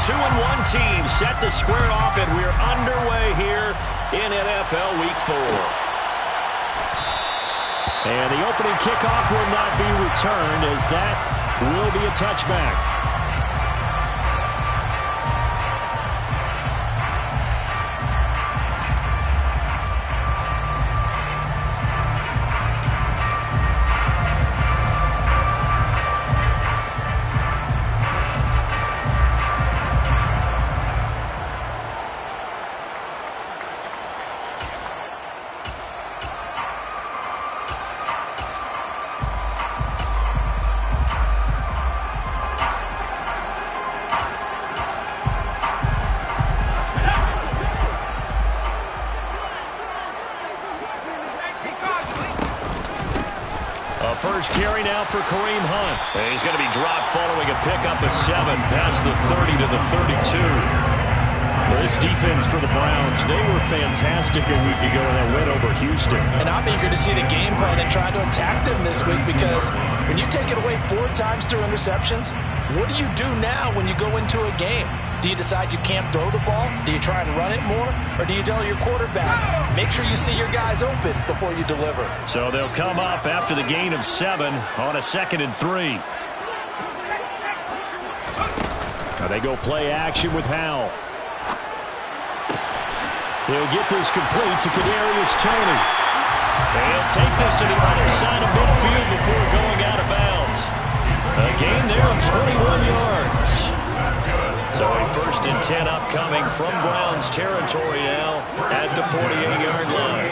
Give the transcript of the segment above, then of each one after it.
2-1 team set to square off, and we're underway here in NFL Week 4. And the opening kickoff will not be returned, as that will be a touchback. First carry now for Kareem Hunt. And he's going to be dropped following a pickup of 7 past the 30 to the 32. This defense for the Browns, they were fantastic a week ago in that win over Houston. And I'm eager to see the game plan and try to attack them this week, because when you take it away 4 times through interceptions, what do you do now when you go into a game? Do you decide you can't throw the ball? Do you try and run it more? Or do you tell your quarterback, make sure you see your guys open before you deliver? So they'll come up after the gain of 7 on a 2nd and 3. Now they go play action with Howell. He'll get this complete to Kadarius Toney. He'll take this to the other side of midfield before going out of bounds. A gain there of 21 yards. So a 1st and 10 upcoming from Browns territory now at the 48-yard line.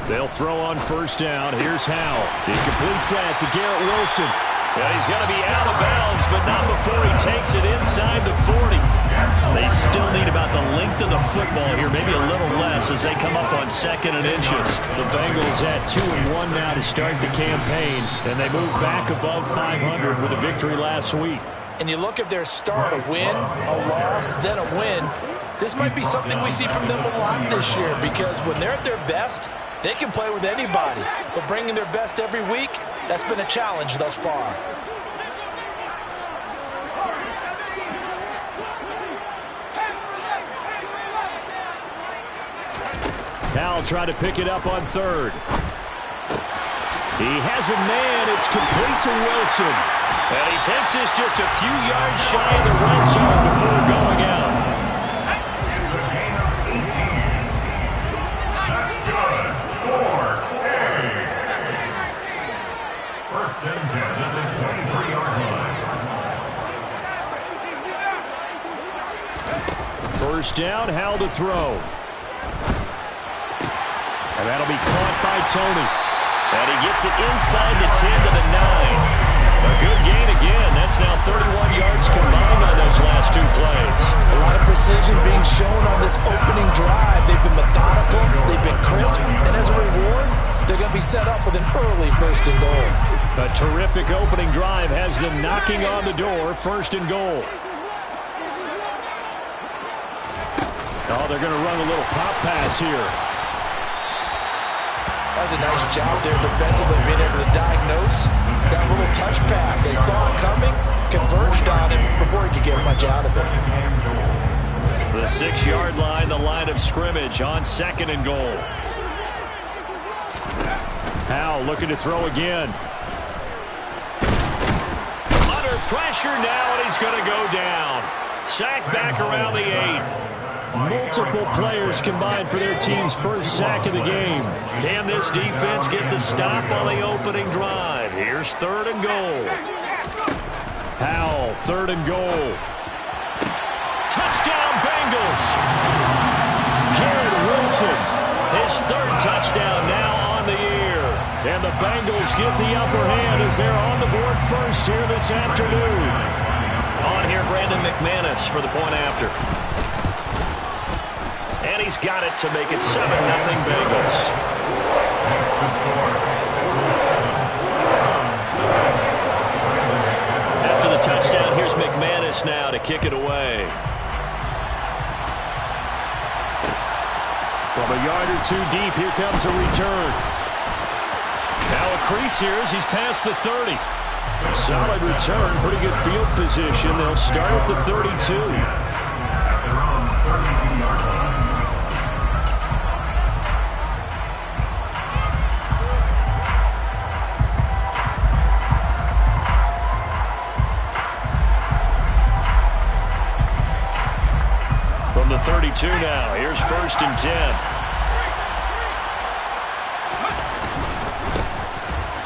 They'll throw on 1st down. Here's Howell. He completes that to Garrett Wilson. Yeah, he's going to be out of bounds, but not before he takes it inside the 40. They still need about the length of the football here, maybe a little less, as they come up on 2nd and inches. The Bengals at 2-1 now to start the campaign, and they move back above 500 with a victory last week. And you look at their start, a win, a loss, then a win. This might be something we see from them a lot this year, because when they're at their best, they can play with anybody. But bringing their best every week, that's been a challenge thus far. Howell tried to pick it up on 3rd. He has a man. It's complete to Wilson. And he takes this just a few yards shy of the red zone before going out. It's a gain of 18. That's good. 4 carries. 1st and 10 at the 23-yard line. 1st down, Howell to throw. And that'll be caught by Toney. And he gets it inside the 10 to the 9. A good gain again. That's now 31 yards combined on those last 2 plays. A lot of precision being shown on this opening drive. They've been methodical, they've been crisp, and as a reward, they're going to be set up with an early 1st and goal. A terrific opening drive has them knocking on the door, 1st and goal. Oh, they're going to run a little pop pass here. That was a nice job there defensively, being able to diagnose that little touch pass. They saw it coming, converged on it before he could get much out of it. The 6-yard line, the line of scrimmage on 2nd and goal. Howell looking to throw again. Under pressure now, and he's going to go down. Sacked back around the 8. Multiple players combined for their team's 1st sack of the game. Can this defense get the stop on the opening drive? Here's 3rd and goal. Howell, 3rd and goal. Touchdown, Bengals. Garrett Wilson, his 3rd touchdown now on the year. And the Bengals get the upper hand as they're on the board first here this afternoon. On here, Brandon McManus for the point after. And he's got it to make it 7-0 Bengals. After the touchdown, here's McManus now to kick it away. From a yard or 2 deep, here comes a return. Now a crease here as he's past the 30. Solid return, pretty good field position. They'll start at the 32. At their own 32-yard line. From the 32 now, here's 1st and 10.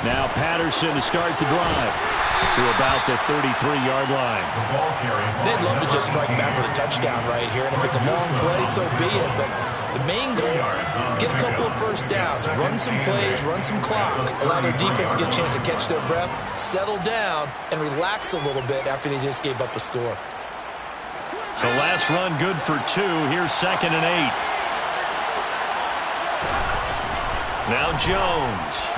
Now Patterson to start the drive to about the 33-yard line. The ball carrier. They'd love to just strike back with a touchdown right here, and if it's a long play, so be it. But the main goal, get a couple of first downs, run some plays, run some clock, allow their defense to get a chance to catch their breath, settle down, and relax a little bit after they just gave up a score. The last run good for 2. Here's 2nd and 8. Now Jones.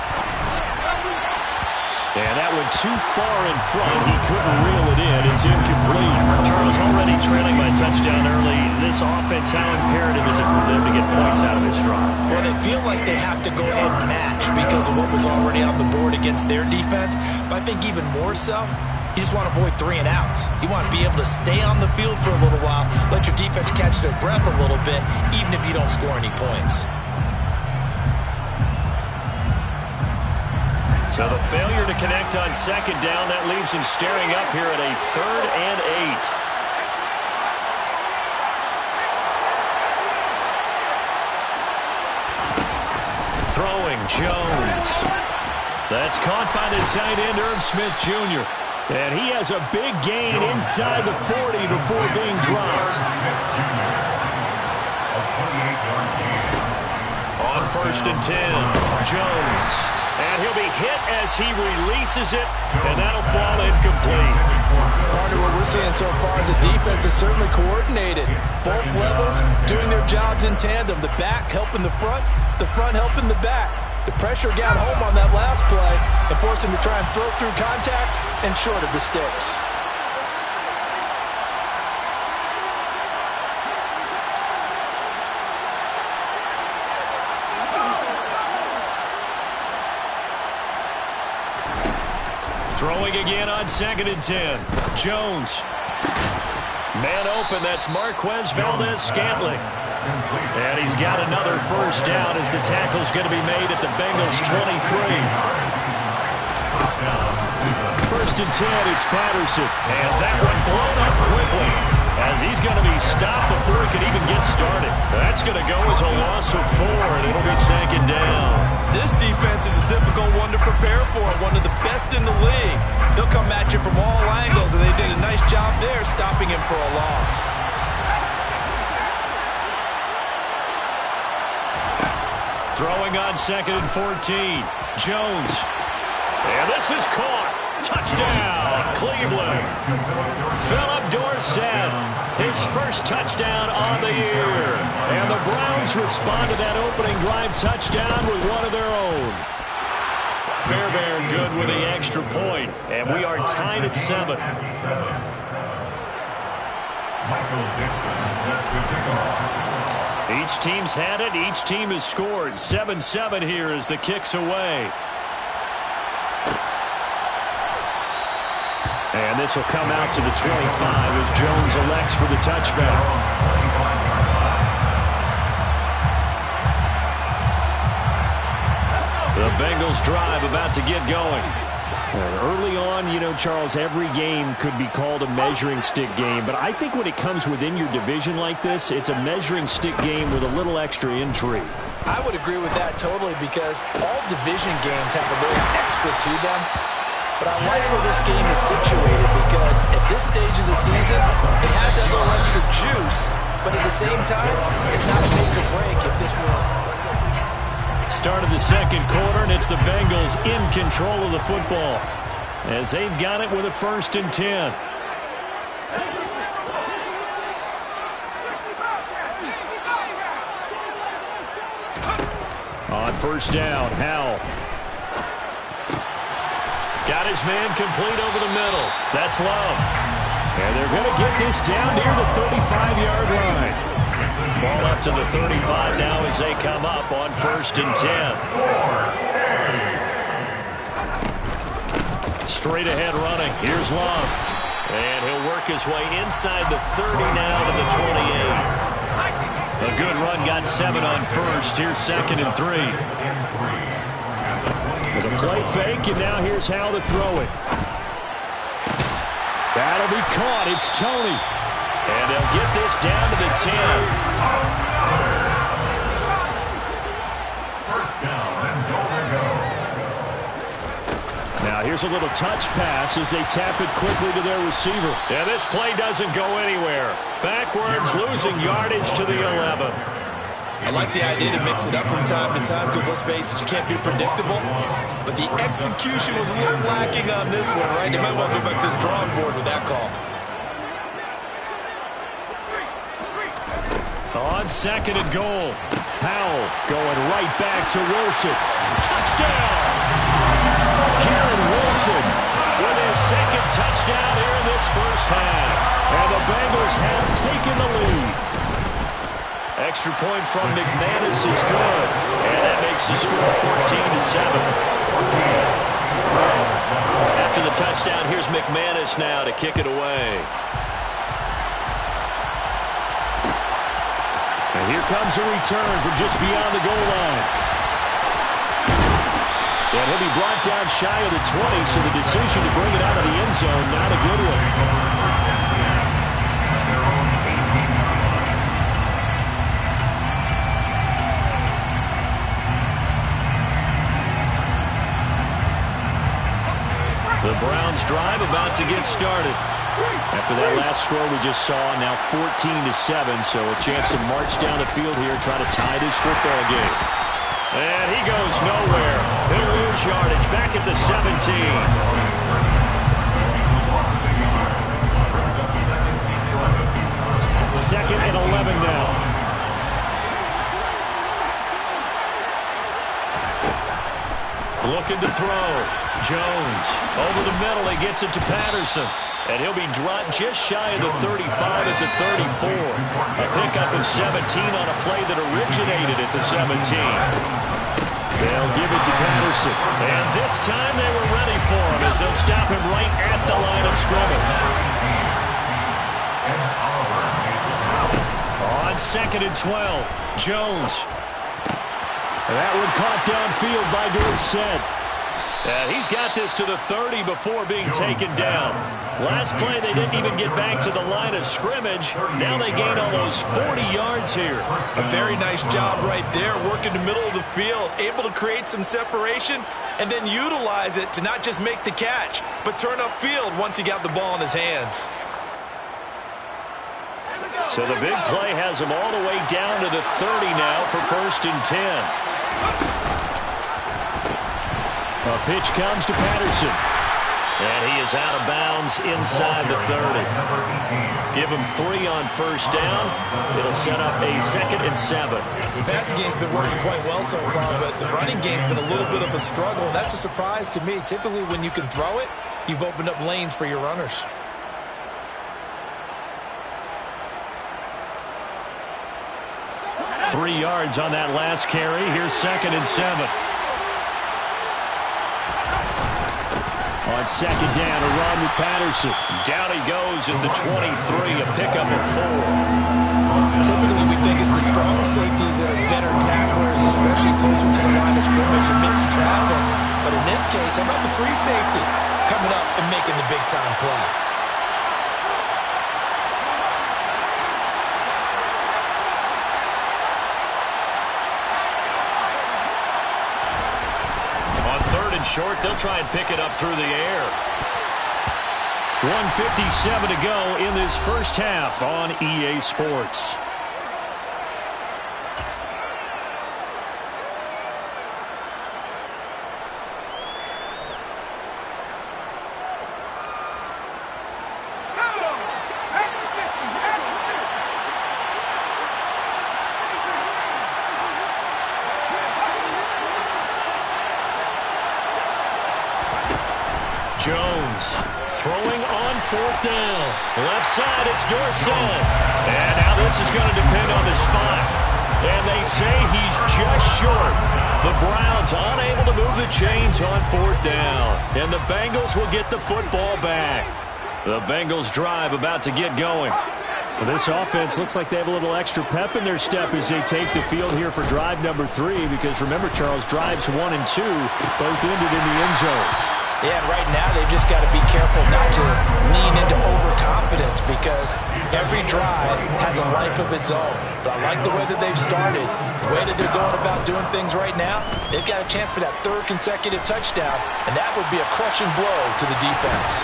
And that went too far in front. He couldn't reel it in. It's incomplete. Charles already trailing by touchdown early. This offense, how imperative is it for them to get points out of this drive? Well, they feel like they have to go ahead and match because of what was already on the board against their defense. But I think even more so, you just want to avoid 3 and outs. You want to be able to stay on the field for a little while, let your defense catch their breath a little bit, even if you don't score any points. So the failure to connect on 2nd down, that leaves him staring up here at a 3rd and 8. Throwing, Jones. That's caught by the tight end, Irv Smith Jr. And he has a big gain inside the 40 before being dropped. On 1st and 10, Jones. And he'll be hit as he releases it, and that'll fall incomplete. Partner, what we're seeing so far as a defense is certainly coordinated. Both levels doing their jobs in tandem. The back helping the front helping the back. The pressure got home on that last play and forced him to try and throw through contact and short of the sticks. Throwing again on 2nd and 10. Jones. Man open, that's Marquez Valdez-Scantling. And he's got another first down as the tackle's going to be made at the Bengals' 23. 1st and 10, it's Patterson. And that one blown up quickly as he's going to be stopped before he can even get started. That's going to go as a loss of 4, and it'll be 2nd down. This defense is a difficult one to prepare for, one of the best in the league. They'll come at you from all angles, and they did a nice job there stopping him for a loss. Throwing on 2nd and 14. Jones. And this is caught. Touchdown, Cleveland. Philip Dorsett, his first touchdown on the year. And the Browns respond to that opening drive touchdown with one of their own. Fairbairn good with the extra point, and we are tied at 7. Michael Dixon set to kick off. Each team's had it. Each team has scored. 7-7 here as the kick's away. And this will come out to the 25 as Jones elects for the touchback. The Bengals drive about to get going. And early on, you know, Charles, every game could be called a measuring stick game. But I think when it comes within your division like this, it's a measuring stick game with a little extra intrigue. I would agree with that totally because all division games have a little extra to them. But I like where this game is situated because at this stage of the season, it has that little extra juice, but at the same time, it's not a make or break if this were. Start of the 2nd quarter, and it's the Bengals in control of the football as they've got it with a 1st and 10. On 1st down, Howell. Got his man complete over the middle. That's Love. And they're going to get this down near the 35-yard line. Ball up to the 35 now as they come up on 1st and 10. Straight ahead running. Here's Love. And he'll work his way inside the 30 now to the 28. A good run, got 7 on first. Here's 2nd and 3. With a play fake, and now here's Howell to throw it. That'll be caught. It's Tony. And they'll get this down to the 10. First down and goal to go. Now here's a little touch pass as they tap it quickly to their receiver. Yeah, this play doesn't go anywhere. Backwards, losing yardage to the 11. I like the idea to mix it up from time to time because, let's face it, you can't be predictable. But the execution was a little lacking on this one, right? They might want to go back to the drawing board with that call. On 2nd and goal. Howell going right back to Wilson. Touchdown! Karen Wilson with his 2nd touchdown here in this first half. And the Bengals have taken the lead. Extra point from McManus is good. And that makes the score 14-7. After the touchdown, here's McManus now to kick it away. And here comes a return from just beyond the goal line. And he'll be brought down shy of the 20, so the decision to bring it out of the end zone, not a good one. The Browns drive about to get started. After that last score we just saw, now 14-7, so a chance to march down the field here, try to tie this football game. And he goes nowhere. He'll lose yardage back at the 17. 2nd and 11 now. Looking to throw. Jones over the middle. He gets it to Patterson. And he'll be dropped just shy of the 35 at the 34. A pickup of 17 on a play that originated at the 17. They'll give it to Patterson. And this time they were ready for him as they'll stop him right at the line of scrimmage. On 2nd and 12, Jones. And that one caught downfield by Dorsett. And he's got this to the 30 before being taken down. Last play, they didn't even get back to the line of scrimmage. Now they gain almost 40 yards here. A very nice job right there, working the middle of the field, able to create some separation, and then utilize it to not just make the catch, but turn upfield once he got the ball in his hands. So the big play has him all the way down to the 30 now for 1st and 10. A pitch comes to Patterson. And he is out of bounds inside the 30. Give him 3 on 1st down. It'll set up a 2nd and 7. The passing game's been working quite well so far, but the running game's been a little bit of a struggle, and that's a surprise to me. Typically, when you can throw it, you've opened up lanes for your runners. Three yards on that last carry. Here's 2nd and 7. On 2nd down, a run with Patterson. Down he goes at the 23, a pickup of 4. Typically, we think it's the strong safeties that are better tacklers, especially closer to the line of scrimmage amidst traffic. But in this case, how about the free safety coming up and making the big-time play? Short, they'll try and pick it up through the air. 1:57 to go in this first half on EA Sports. Jones throwing on 4th down. Left side, it's Dorsett. And now this is going to depend on the spot. And they say he's just short. The Browns unable to move the chains on 4th down. And the Bengals will get the football back. The Bengals drive about to get going. Well, this offense looks like they have a little extra pep in their step as they take the field here for drive number 3. Because remember, Charles, drives 1 and 2 both ended in the end zone. Yeah, and right now they've just got to be careful not to lean into overconfidence because every drive has a life of its own. But I like the way that they've started, the way that they're going about doing things right now. They've got a chance for that 3rd consecutive touchdown, and that would be a crushing blow to the defense.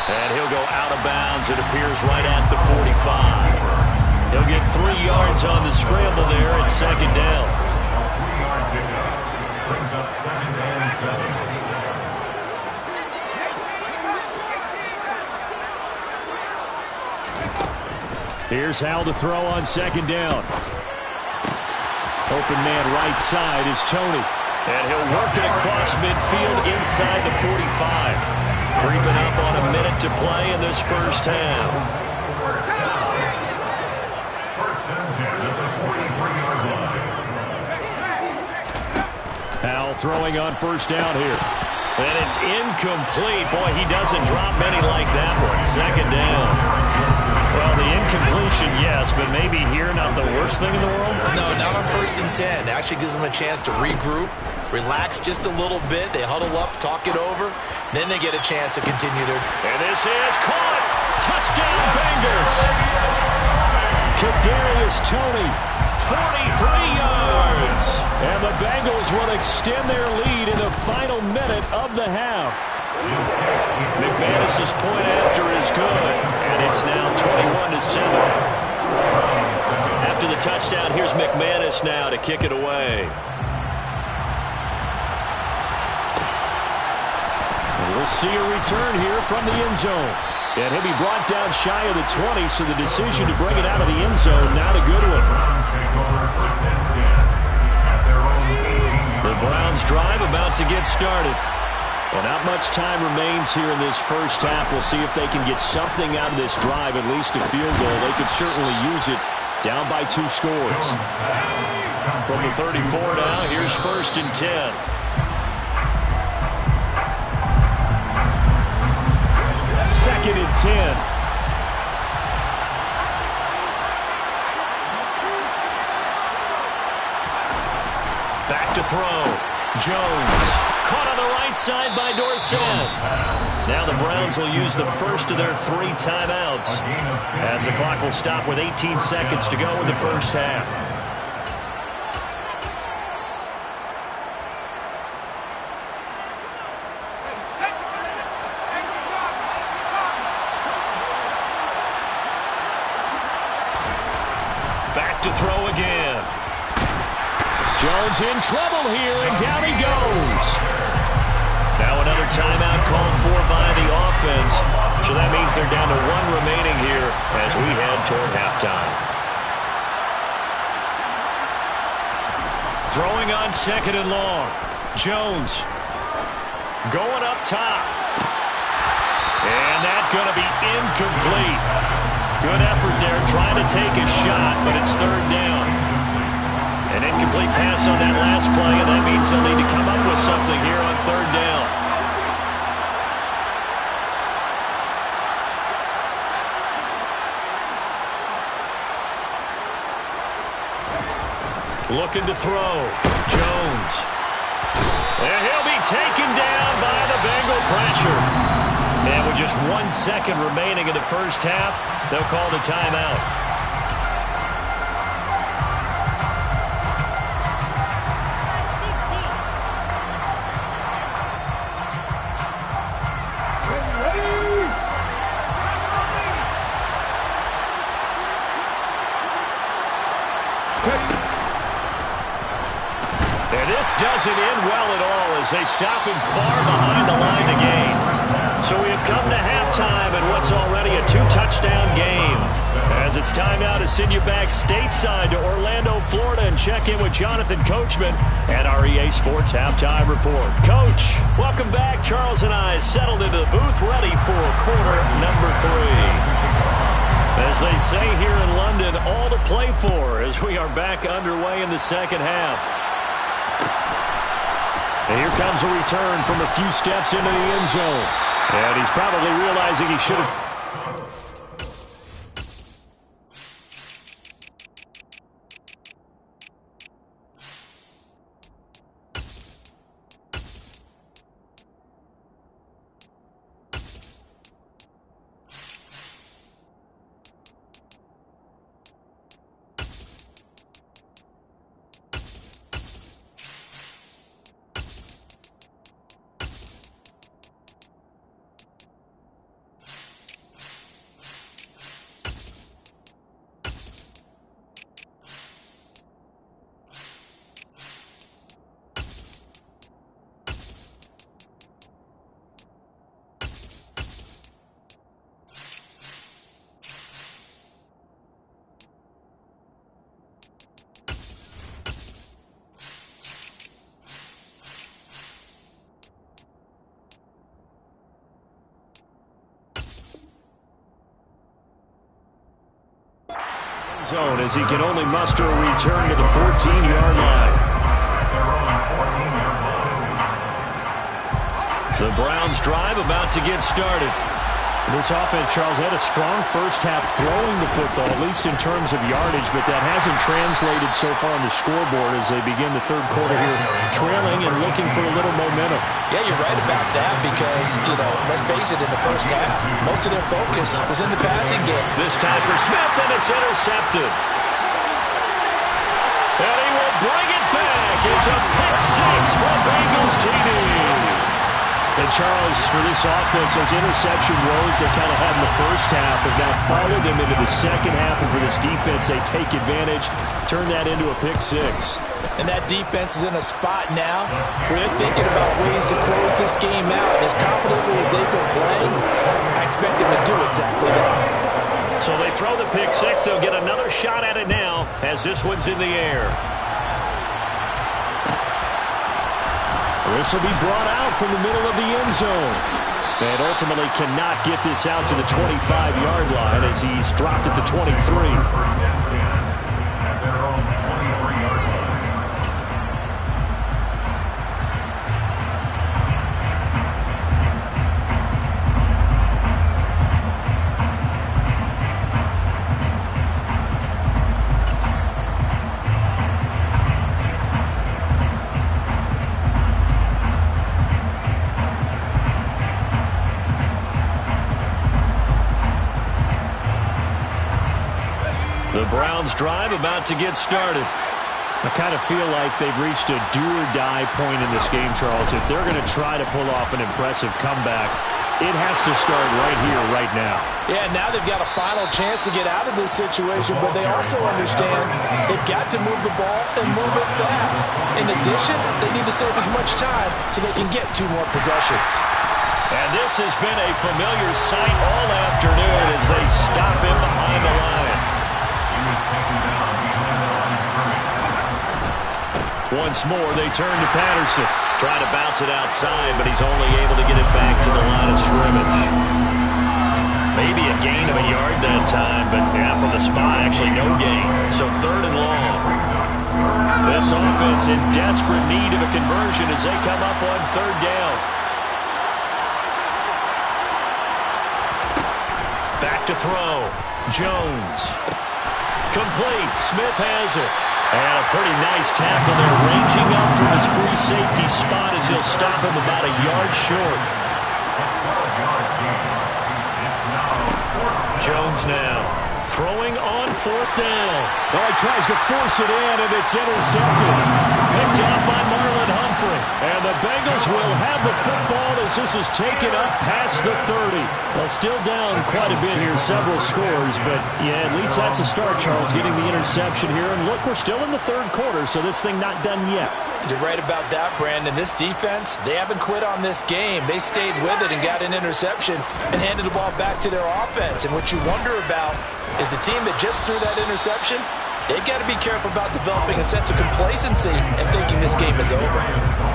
And he'll go out of bounds, it appears, right at the 45. He'll get 3 yards on the scramble there at 2nd down. 3-yard pickup. Brings up 2nd and 7. Here's Howell to throw on 2nd down. Open man right side is Tony. And he'll work it across midfield inside the 45. Creeping up on a minute to play in this first half. First and 10 at the 43-yard line. Howell throwing on 1st down here. And it's incomplete. Boy, he doesn't drop many like that one. 2nd down. Well, the incompletion, yes, but maybe here not the worst thing in the world? No, not on 1st and 10. It actually gives them a chance to regroup, relax just a little bit. They huddle up, talk it over. Then they get a chance to continue their... And this is caught. Touchdown, Bengals. Kadarius Toney, 43 yards. and the Bengals will extend their lead in the final minute of the half. McManus's point after is good, and it's now 21-7. After the touchdown, here's McManus now to kick it away. And we'll see a return here from the end zone. And he'll be brought down shy of the 20, so the decision to bring it out of the end zone, not a good one. The Browns drive about to get started. Well, not much time remains here in this first half. We'll see if they can get something out of this drive, at least a field goal. They could certainly use it down by 2 scores. From the 34 now, here's 1st and 10. Second and 10. Back to throw. Jones. Caught on the right side by Dorsett. Now the Browns will use the first of their 3 timeouts, as the clock will stop with 18 seconds to go in the first half. Back to throw again. Jones in trouble here, and down he goes. Now another timeout called for by the offense. So that means they're down to 1 remaining here as we head toward halftime. Throwing on 2nd and long. Jones going up top. And that's going to be incomplete. Good effort there trying to take a shot, but it's 3rd down. An incomplete pass on that last play, and that means they'll need to come up with something here on 3rd down. Looking to throw. Jones. And he'll be taken down by the Bengal pressure. And with just 1 second remaining in the first half, they'll call the timeout. Doesn't end well at all as they stop him far behind the line to gain. So we have come to halftime in what's already a 2-touchdown game. As it's time now to send you back stateside to Orlando, Florida, and check in with Jonathan Coachman at our EA Sports Halftime Report. Coach, welcome back. Charles and I settled into the booth ready for quarter number 3. As they say here in London, all to play for as we are back underway in the second half. And here comes a return from a few steps into the end zone. And he's probably realizing he should have... zone as he can only muster a return to the 14-yard line. The Browns drive about to get started. This offense, Charles, had a strong first half throwing the football, at least in terms of yardage, but that hasn't translated so far on the scoreboard as they begin the third quarter here, trailing and looking for a little momentum. Yeah, you're right about that because, let's face it, in the first half, most of their focus was in the passing game. This time for Smith, and it's intercepted. And he will bring it back. It's a pick six from Bengals TD. And Charles, for this offense, those interception woes they kind of had in the first half have now followed them into the second half. And for this defense, they take advantage, turn that into a pick six. And that defense is in a spot now where they're thinking about ways to close this game out. As confidently as they've been playing, I expect them to do exactly that. So they throw the pick six. They'll get another shot at it now as this one's in the air. This will be brought out from the middle of the end zone. And ultimately cannot get this out to the 25-yard line as he's dropped at the 23. First down 10 at their own 23-yard line. The Browns drive about to get started. I kind of feel like they've reached a do-or-die point in this game, Charles. If they're going to try to pull off an impressive comeback, it has to start right here, right now. Yeah, now they've got a final chance to get out of this situation, but they also understand they've got to move the ball and move it fast. In addition, they need to save as much time so they can get 2 more possessions. And this has been a familiar sight all afternoon as they stop him behind the line. Once more, they turn to Patterson. Try to bounce it outside, but he's only able to get it back to the line of scrimmage. Maybe a gain of a yard that time, but yeah, from the spot, actually no gain. So 3rd and long. This offense in desperate need of a conversion as they come up on 3rd down. Back to throw. Jones. Complete. Smith has it. And a pretty nice tackle there, ranging up from his free safety spot as he'll stop him about a yard short. Jones now throwing on 4th down. Oh, he tries to force it in, and it's intercepted. Picked up by Marlon Humphrey. And the Bengals will have the football as this is taken up past the 30. Well, still down quite a bit here, several scores, but yeah, at least that's a start, Charles, getting the interception here. And look, we're still in the 3rd quarter, so this thing not done yet. You're right about that, Brandon. This defense, they haven't quit on this game. They stayed with it and got an interception and handed the ball back to their offense. And what you wonder about is the team that just threw that interception, They've got to be careful about developing a sense of complacency and thinking this game is over.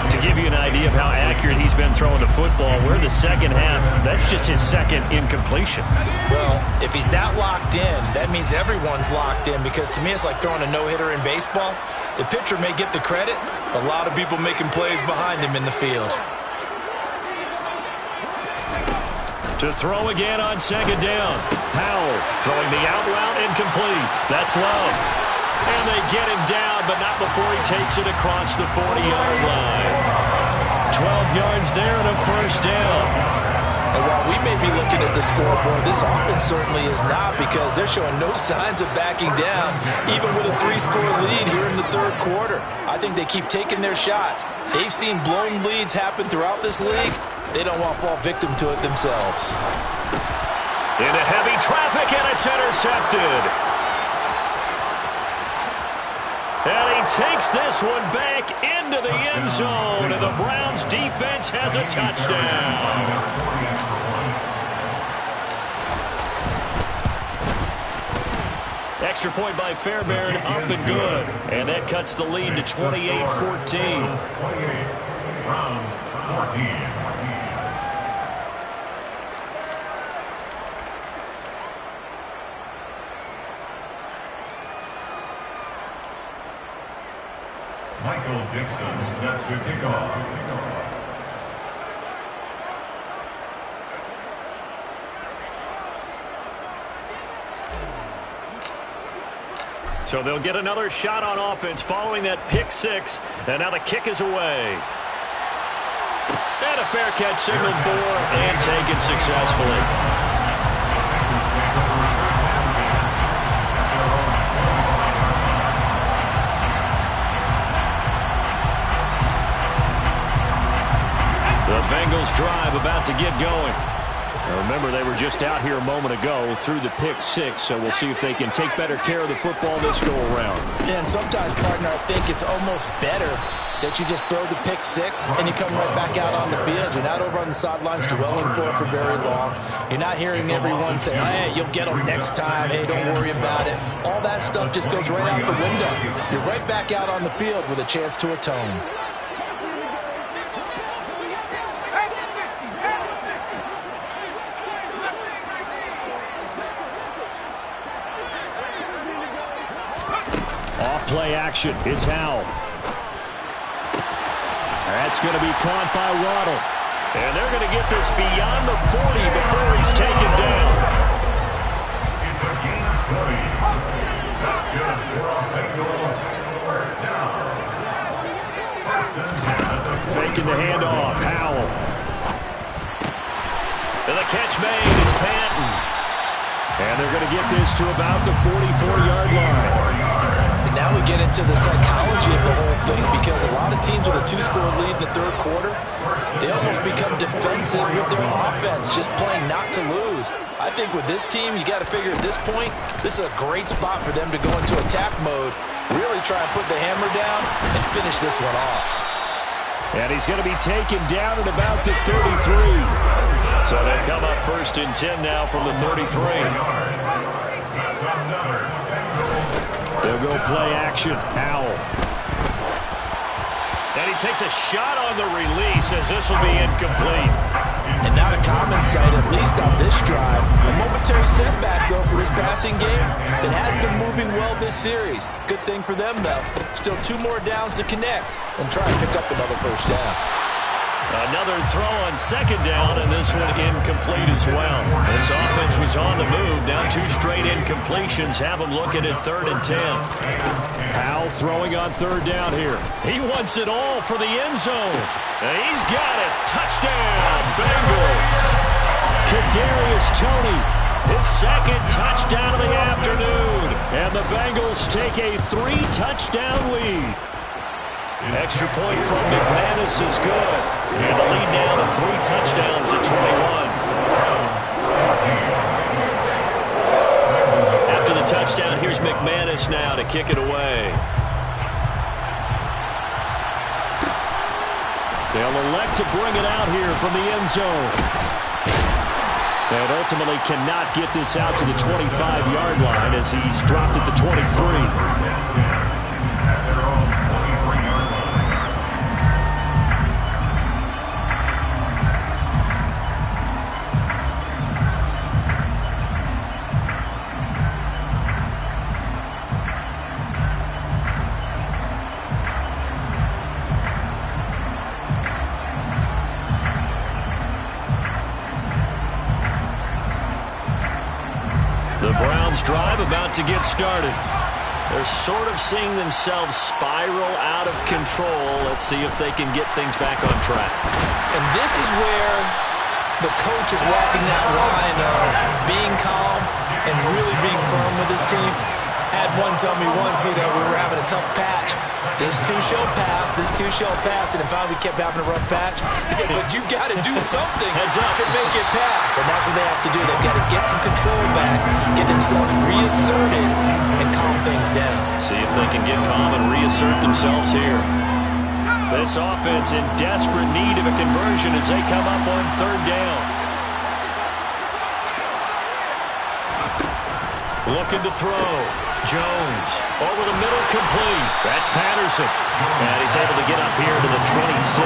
To give you an idea of how accurate he's been throwing the football, we're in the second half. That's just his second incompletion. Well, if he's that locked in, that means everyone's locked in, because to me it's like throwing a no-hitter in baseball. The pitcher may get the credit, but a lot of people making plays behind him in the field. To throw again on second down. Powell throwing the out route incomplete. That's Love. And they get him down, but not before he takes it across the 40-yard line. 12 yards there and a first down. And while we may be looking at the scoreboard, this offense certainly is not, because they're showing no signs of backing down, even with a 3-score lead here in the third quarter. I think they keep taking their shots. They've seen blown leads happen throughout this league. They don't want to fall victim to it themselves. Into heavy traffic, and it's intercepted. And he takes this one back into the end zone, and the Browns defense has a touchdown. Extra point by Fairbairn, up and good. And that cuts the lead to 28-14. Browns 14. Michael Dixon set to kick off. So they'll get another shot on offense following that pick six. And now the kick is away. And a fair catch signaled for and taken successfully. The Bengals drive about to get going. Now remember, they were just out here a moment ago through the pick six, so we'll see if they can take better care of the football this go-around. Yeah, and sometimes, partner, I think it's almost better that you just throw the pick six and you come right back out on the field. You're not over on the sidelines dwelling for very long. You're not hearing everyone say, hey, you'll get them next time. Hey, don't worry about it. All that stuff just goes right out the window. You're right back out on the field with a chance to atone. Play action. It's Howell. That's going to be caught by Waddle. And they're going to get this beyond the 40 before he's taken down. It's a gain of 20. That's good for a Bengals first down. First and 10. Faking the handoff. Howell. And the catch made. It's Patton. And they're going to get this to about the 44-yard line. Now we get into the psychology of the whole thing, because a lot of teams with a 2-score lead in the third quarter, they almost become defensive with their offense, just playing not to lose. I think with this team, you got to figure at this point, this is a great spot for them to go into attack mode, really try and put the hammer down and finish this one off. And he's going to be taken down at about the 33. So they come up first and 10 now from the 33. They'll go play action. Howell. And he takes a shot on the release as this will be incomplete. And not a common sight, at least on this drive. A momentary setback, though, for this passing game that has been moving well this series. Good thing for them, though. Still 2 more downs to connect and try and pick up another first down. Another throw on second down, and this one incomplete as well. This offense was on the move. Down 2 straight incompletions. Have them looking at 3rd and 10. Powell throwing on 3rd down here. He wants it all for the end zone. And he's got it. Touchdown, Bengals. Kadarius Toney, his 2nd touchdown of the afternoon. And the Bengals take a 3-touchdown lead. Extra point from McManus is good. And the lead now to 3 touchdowns at 21. After the touchdown, here's McManus now to kick it away. They'll elect to bring it out here from the end zone. And ultimately cannot get this out to the 25-yard line as he's dropped at the 23. At their own 23-yard line. The Browns drive about to get started. They're sort of seeing themselves spiral out of control. Let's see if they can get things back on track. And this is where the coach is walking that line of being calm and really being firm with his team. Had one tell me once, we were having a tough patch. This too shall pass, this too shall pass. And then finally we kept having a rough patch. He said, but you got to do something to make it pass. And that's what they have to do. They've got to get some control back, get themselves reasserted, and calm things down. See if they can get calm and reassert themselves here. This offense in desperate need of a conversion as they come up on third down. Looking to throw. Jones over the middle, complete. That's Patterson. And he's able to get up here to the 26.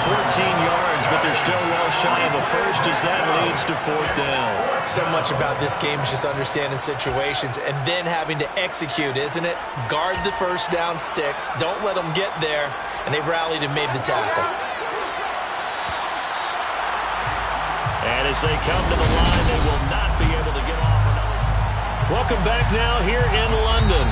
14 yards, but they're still well shy of a first as that leads to fourth down. So much about this game is just understanding situations and then having to execute, isn't it? Guard the first down sticks. Don't let them get there. And they rallied and made the tackle. And as they come to the line, they will not be able to get off. Welcome back now here in London.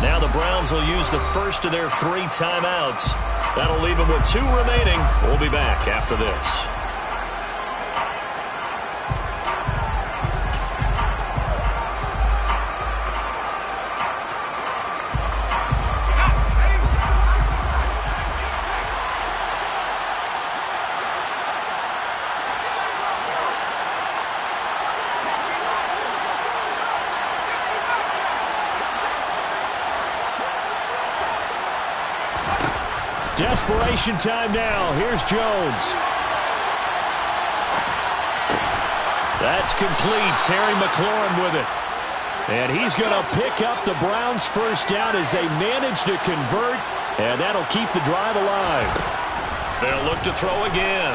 Now the Browns will use the first of their 3 timeouts. That'll leave them with 2 remaining. We'll be back after this. Desperation time now. Here's Jones. That's complete. Terry McLaurin with it. And he's going to pick up the Browns' first down as they manage to convert. And that'll keep the drive alive. They'll look to throw again.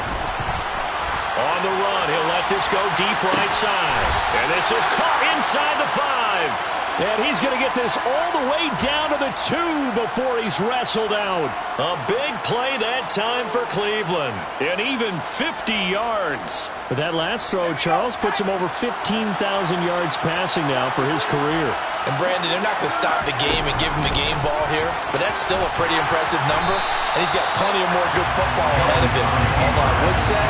On the run, he'll let this go deep right side. And this is caught inside the 5. And he's going to get this all the way down to the 2 before he's wrestled out. A big play that time for Cleveland. And even 50 yards. But that last throw, Charles, puts him over 15,000 yards passing now for his career. And Brandon, they're not going to stop the game and give him the game ball here. But that's still a pretty impressive number. And he's got plenty of more good football ahead of him. Although I would say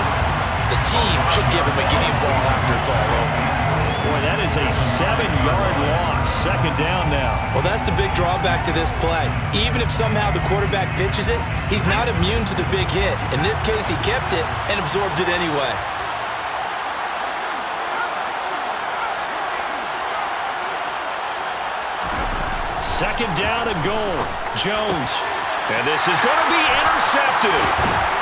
the team should give him a game ball after it's all over. Boy, that is a 7-yard loss. Second down now. Well, that's the big drawback to this play. Even if somehow the quarterback pitches it, he's not immune to the big hit. In this case, he kept it and absorbed it anyway. Second down and goal. Jones. And this is going to be intercepted.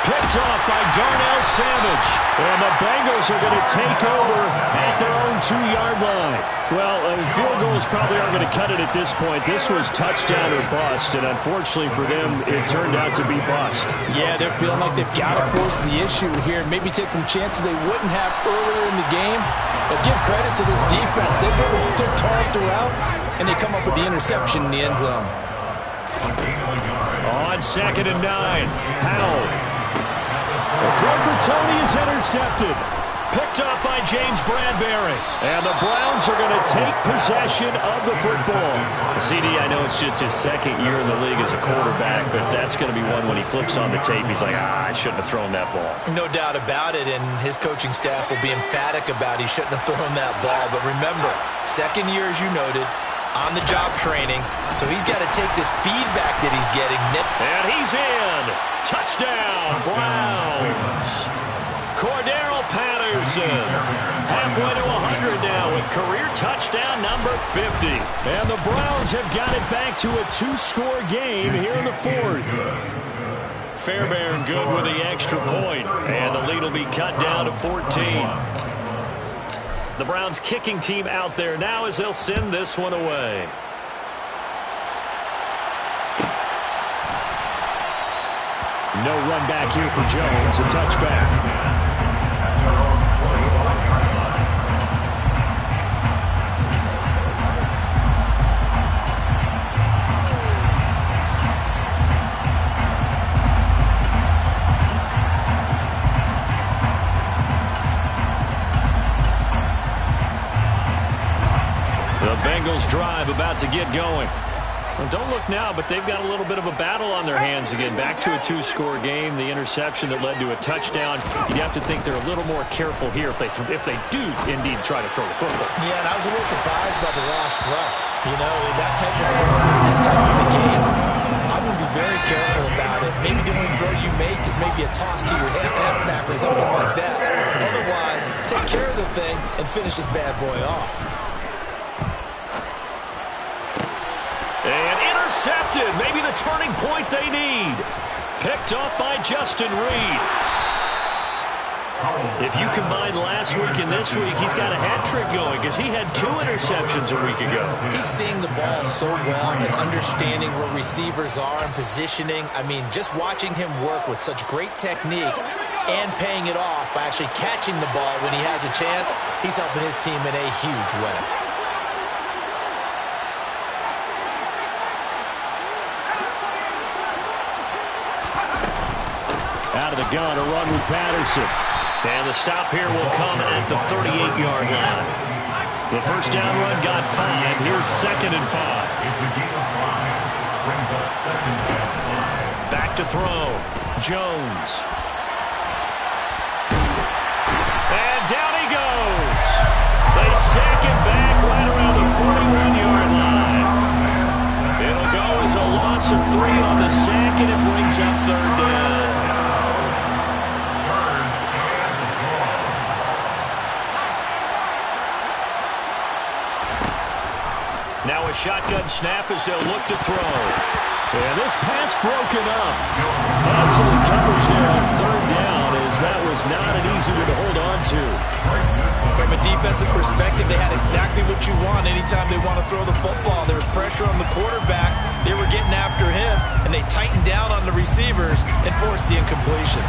Picked off by Darnell Savage. And the Bengals are going to take over at their own 2-yard line. Well, field goals probably aren't going to cut it at this point. This was touchdown or bust, and unfortunately for them, it turned out to be bust. Yeah, they're feeling like they've got to force the issue here. Maybe take some chances they wouldn't have earlier in the game. But give credit to this defense. They've really stood tall throughout, and they come up with the interception in the end zone. On 2nd and 9, Powell. The throw for Tony is intercepted. Picked off by James Bradbury. And the Browns are going to take possession of the football. CD, I know it's just his 2nd year in the league as a quarterback, but that's going to be one when he flips on the tape, he's like, I shouldn't have thrown that ball. No doubt about it, and his coaching staff will be emphatic about he shouldn't have thrown that ball. But remember, 2nd year, as you noted, on-the-job training, so he's got to take this feedback that he's getting. And he's in. Touchdown, Browns. Cordero Patterson, halfway to 100 now with career touchdown number 50. And the Browns have got it back to a 2-score game here in the 4th. Fairbairn good with the extra point. And the lead will be cut down to 14. The Browns kicking team out there now as they'll send this one away. No run back here for Jones. A touchback. The Bengals drive about to get going. Well, don't look now, but they've got a little bit of a battle on their hands again. Back to a two-score game. The interception that led to a touchdown. You'd have to think they're a little more careful here if they do indeed try to throw the football. Yeah, and I was a little surprised by the last throw. You know, in that type of throw, this type of a game, I would be very careful about it. Maybe the only throw you make is maybe a toss to your halfback or something like that. Otherwise, take care of the thing and finish this bad boy off. And intercepted. Maybe the turning point they need. Picked off by Justin Reed. If you combine last week and this week, he's got a hat trick going because he had 2 interceptions a week ago. He's seeing the ball so well and understanding where receivers are and positioning. I mean, just watching him work with such great technique and paying it off by actually catching the ball when he has a chance, he's helping his team in a huge way. Out of the gun, a run with Patterson. And the stop here will come at the 38-yard line. The first down run got 5. Here's 2nd and 5. It's the game of 5. Brings up 2nd and 5. Back to throw. Jones. And down he goes. They sack him back right around the 41-yard line. It'll go as a loss of 3 on the sack, and it brings up 3rd down. Now a shotgun snap as they'll look to throw. And this pass broken up. Excellent coverage there on 3rd down, as that was not an easy one to hold on to. From a defensive perspective, they had exactly what you want anytime they want to throw the football. There was pressure on the quarterback. They were getting after him, and they tightened down on the receivers and forced the incompletion.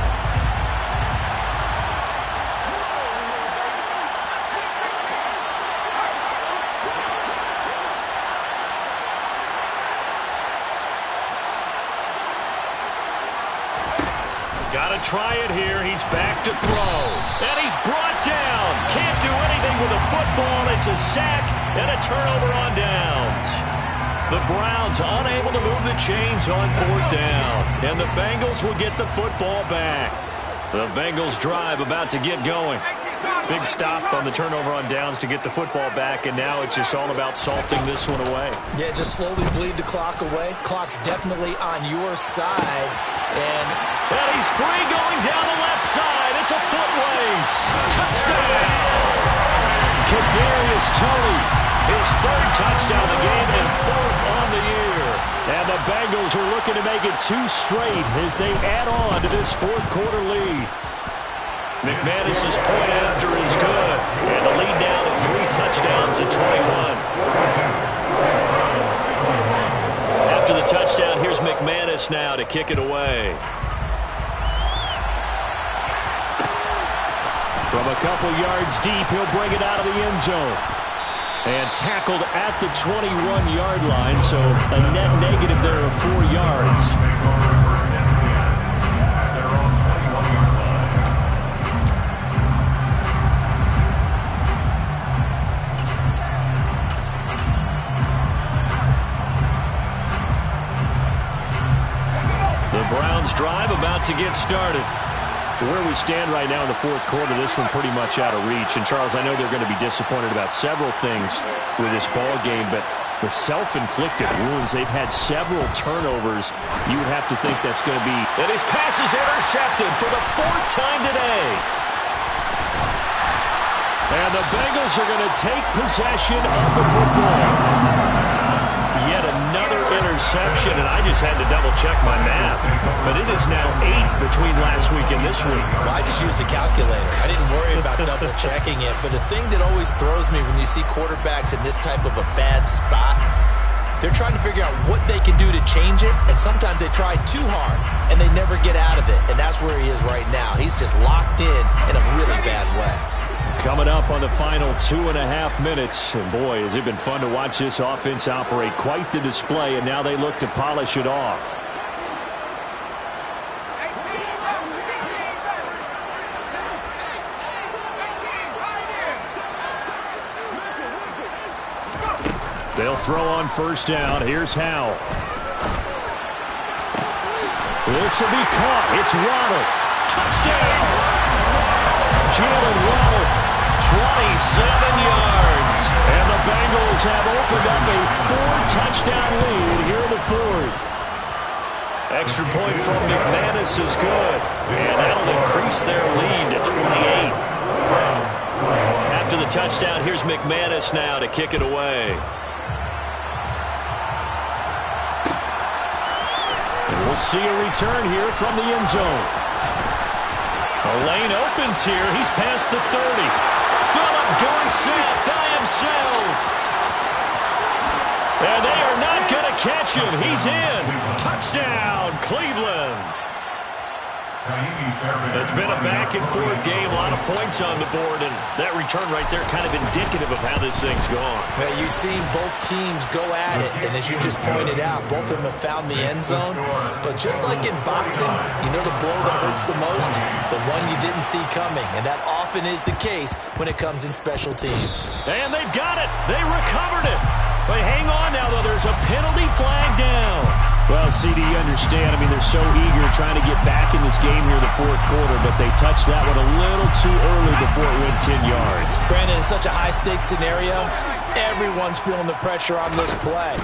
Got to try it here. He's back to throw. And he's brought down. Can't do anything with a football. It's a sack and a turnover on downs. The Browns unable to move the chains on 4th down. And the Bengals will get the football back. The Bengals drive about to get going. Big stop on the turnover on downs to get the football back, and now it's just all about salting this one away. Yeah, just slowly bleed the clock away. Clock's definitely on your side. And he's free going down the left side. It's a foot race. Touchdown! Kadarius Toney, his 3rd touchdown of the game and 4th on the year. And the Bengals are looking to make it 2 straight as they add on to this 4th quarter lead. McManus's point after is good. And the lead down to 3 touchdowns at 21. After the touchdown, here's McManus now to kick it away. From a couple yards deep, he'll bring it out of the end zone. And tackled at the 21-yard line, so a net negative there of 4 yards. The Browns drive about to get started. Where we stand right now in the 4th quarter, this one pretty much out of reach. And, Charles, I know they're going to be disappointed about several things with this ball game, but the self-inflicted wounds, they've had several turnovers. You would have to think that's going to be... And his pass is intercepted for the 4th time today. And the Bengals are going to take possession of the football. Yet another interception, and I just had to double-check my math. But it is now 8 between last week and this week. Well, I just used a calculator. I didn't worry about double-checking it. But the thing that always throws me when you see quarterbacks in this type of a bad spot, they're trying to figure out what they can do to change it, and sometimes they try too hard, and they never get out of it. And that's where he is right now. He's just locked in a really bad way. Coming up on the final 2.5 minutes. And boy, has it been fun to watch this offense operate. Quite the display, and now they look to polish it off. They'll throw on first down. Here's Howell. This will be caught. It's Waddle. Touchdown! Jalen Waddle, 27 yards. And the Bengals have opened up a 4-touchdown lead here in the fourth. Extra point from McManus is good. And that'll increase their lead to 28. After the touchdown, here's McManus now to kick it away. We'll see a return here from the end zone. The lane opens here. He's past the 30. Philip Dorsett by himself. And they are not going to catch him. He's in. Touchdown, Cleveland. It's been a back-and-forth game, a lot of points on the board, and that return right there kind of indicative of how this thing's gone. Well, you've seen both teams go at it, and as you just pointed out, both of them have found the end zone. But just like in boxing, you know the blow that hurts the most? The one you didn't see coming, and that often is the case when it comes in special teams. And they've got it. They recovered it. But hang on now, though. There's a penalty flag down. Well, CD, you understand. I mean, they're so eager trying to get back in this game here in the fourth quarter, but they touched that one a little too early before it went 10 yards. Brandon, in such a high-stakes scenario, everyone's feeling the pressure on this play.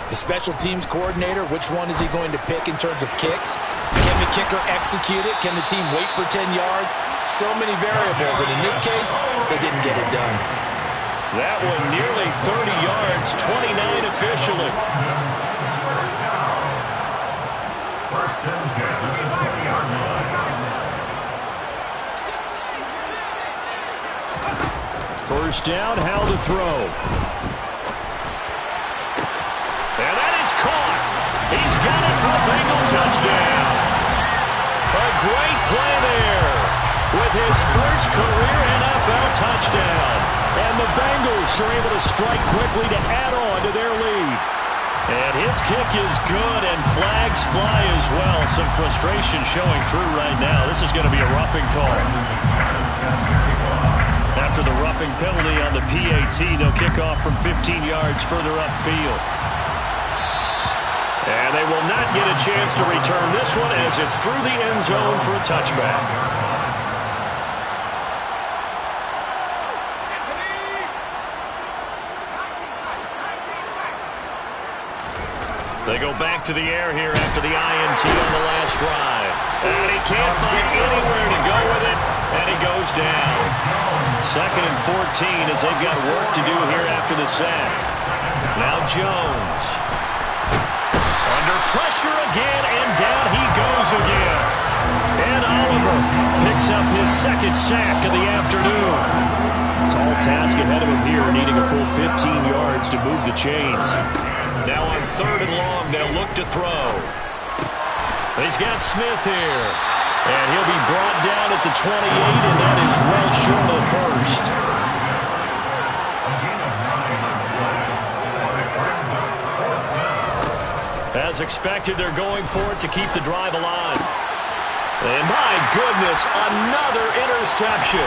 The special teams coordinator, which one is he going to pick in terms of kicks? Can the kicker execute it? Can the team wait for 10 yards? So many variables, and in this case, they didn't get it done. That one nearly 30 yards, 29 officially. First and 10 at the 20-yard line. First down, how to throw. And that is caught. He's got it for a Bengal touchdown. A great play there with his first career NFL touchdown. And the Bengals are able to strike quickly to add on to their lead. And his kick is good, and flags fly as well. Some frustration showing through right now. This is going to be a roughing call. After the roughing penalty on the PAT, they'll kick off from 15 yards further upfield. And they will not get a chance to return this one as it's through the end zone for a touchback. They go back to the air here after the INT on the last drive. And he can't find anywhere to go with it, and he goes down. 2nd and 14 as they've got work to do here after the sack. Now Jones. Under pressure again, and down he goes again. And Oliver picks up his 2nd sack of the afternoon. Tall task ahead of him here, needing a full 15 yards to move the chains. Now on 3rd and long, they'll look to throw. He's got Smith here. And he'll be brought down at the 28, and that is well short of the first. As expected, they're going for it to keep the drive alive. And my goodness, another interception.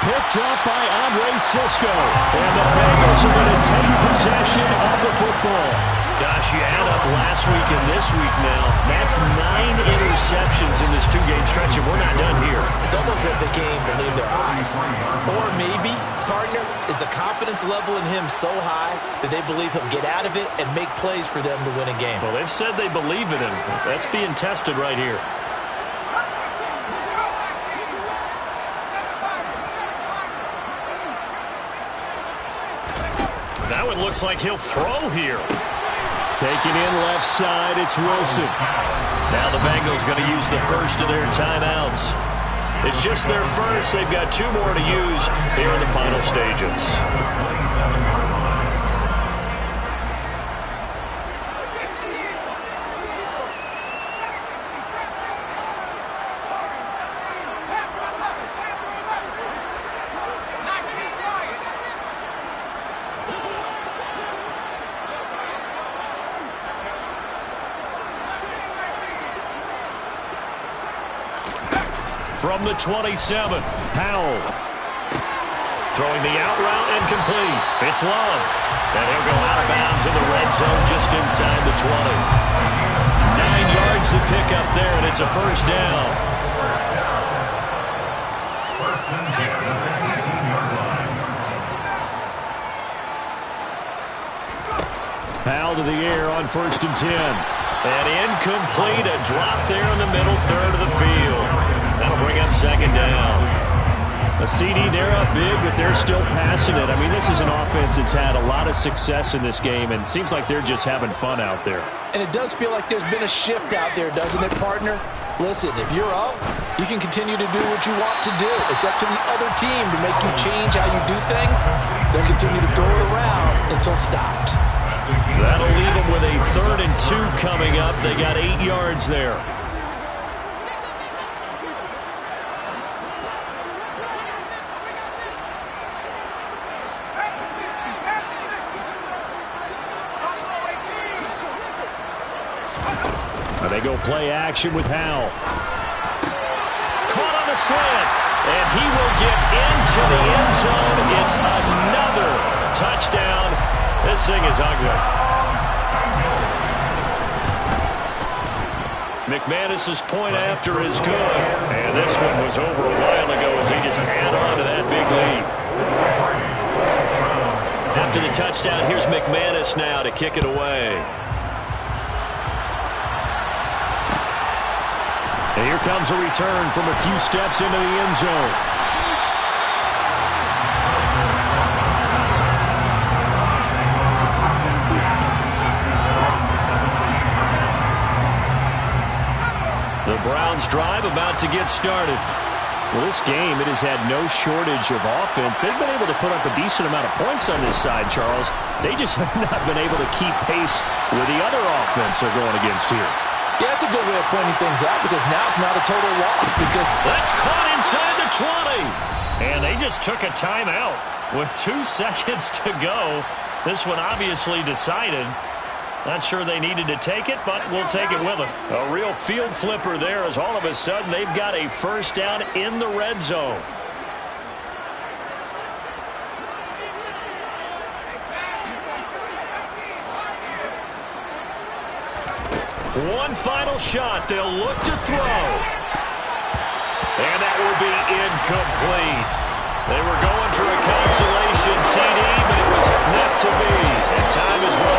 Picked up by Andre Sisco. And the Bengals are going to take possession of the football. Gosh, you add up last week and this week now. That's 9 interceptions in this 2-game stretch, if we're not done here. It's almost like they can't believe their eyes. Or maybe, partner, is the confidence level in him so high that they believe he'll get out of it and make plays for them to win a game. Well, they've said they believe in him. That's being tested right here. Now it looks like he'll throw here. Taking in left side, it's Wilson. Now the Bengals going to use the first of their timeouts. It's just their first. They've got 2 more to use here in the final stages. From the 27, Powell. Throwing the out route and complete. It's Love. And he'll go out of bounds in the red zone just inside the 20. 9 yards to pick up there, and it's a first down. First and 10 at the 18-yard line. Powell to the air on first and 10. And incomplete, a drop there in the middle third of the field. That'll bring up second down. A CD, they're up big, but they're still passing it. I mean, this is an offense that's had a lot of success in this game, and it seems like they're just having fun out there. And it does feel like there's been a shift out there, doesn't it, partner? Listen, if you're up, you can continue to do what you want to do. It's up to the other team to make you change how you do things. They'll continue to throw it around until stopped. That'll leave them with a 3rd and 2 coming up. They got 8 yards there. They go play action with Howell. Caught on the slant, and he will get into the end zone. It's another touchdown. This thing is ugly. McManus's point after is good, and this one was over a while ago as he just added on to that big lead. After the touchdown, here's McManus now to kick it away. And here comes a return from a few steps into the end zone. The Browns drive about to get started. Well, this game, it has had no shortage of offense. They've been able to put up a decent amount of points on this side, Charles. They just have not been able to keep pace with the other offense they're going against here. Yeah, that's a good way of pointing things out because now it's not a total loss because that's caught inside the 20. And they just took a timeout with 2 seconds to go. This one obviously decided. Not sure they needed to take it, but we'll take it with them. A real field flipper there as all of a sudden they've got a first down in the red zone. One final shot. They'll look to throw. And that will be incomplete. They were going for a consolation TD, but it was not to be. And time is running.